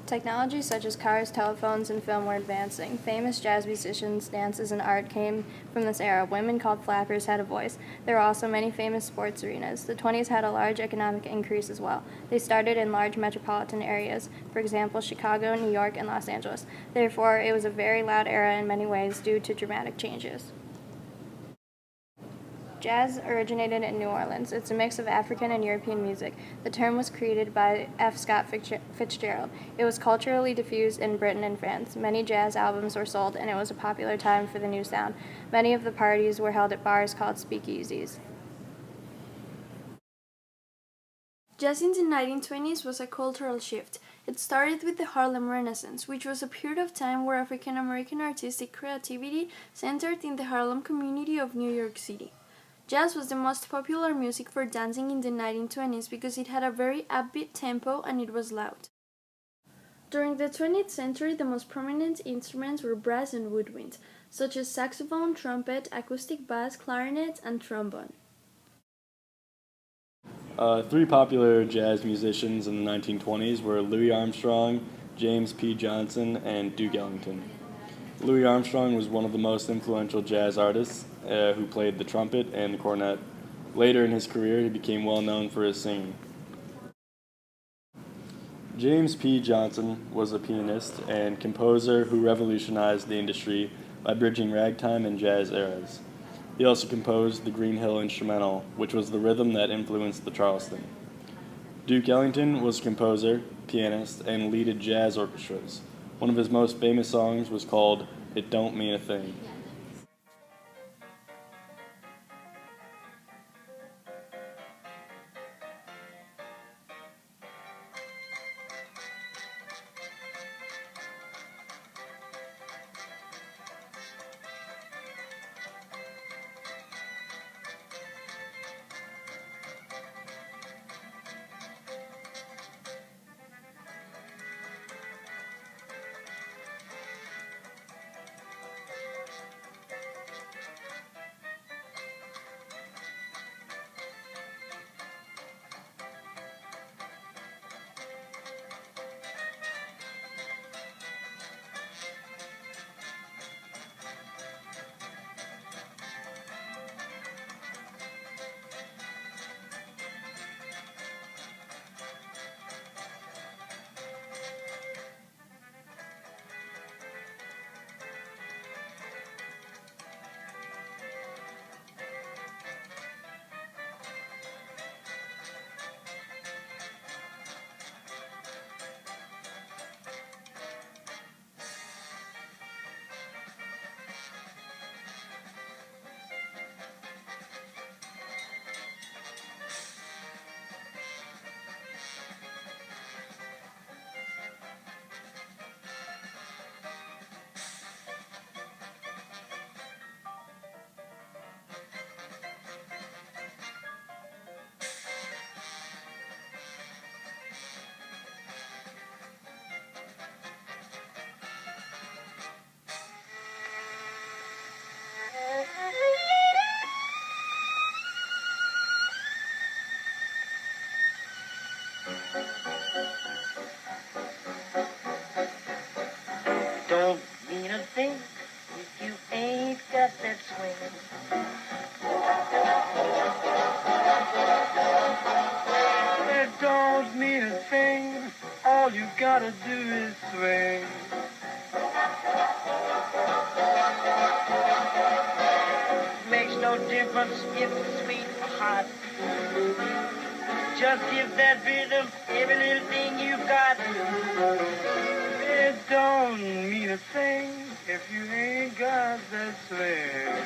Technology such as cars, telephones, and film were advancing. Famous jazz musicians, dances, and art came from this era. Women called flappers had a voice. There were also many famous sports arenas. The 20s had a large economic increase as well. They started in large metropolitan areas, for example, Chicago, New York, and Los Angeles. Therefore, it was a very loud era in many ways due to dramatic changes. Jazz originated in New Orleans. It's a mix of African and European music. The term was created by F. Scott Fitzgerald. It was culturally diffused in Britain and France. Many jazz albums were sold, and it was a popular time for the new sound. Many of the parties were held at bars called speakeasies. Jazz in the 1920s was a cultural shift. It started with the Harlem Renaissance, which was a period of time where African American artistic creativity centered in the Harlem community of New York City. Jazz was the most popular music for dancing in the 1920s because it had a very upbeat tempo and it was loud. During the 20th century, the most prominent instruments were brass and woodwind, such as saxophone, trumpet, acoustic bass, clarinet, and trombone. Three popular jazz musicians in the 1920s were Louis Armstrong, James P. Johnson, and Duke Ellington. Louis Armstrong was one of the most influential jazz artists who played the trumpet and the cornet. Later in his career, he became well known for his singing. James P. Johnson was a pianist and composer who revolutionized the industry by bridging ragtime and jazz eras. He also composed the Green Hill Instrumental, which was the rhythm that influenced the Charleston. Duke Ellington was a composer, pianist, and leaded jazz orchestras. One of his most famous songs was called It Don't Mean a Thing. Don't mean a thing if you ain't got that swing. It don't mean a thing, all you gotta do is swing. Makes no difference if it's sweet or hot. Just give that rhythm every little thing you got. It don't mean a thing if you ain't got that swing.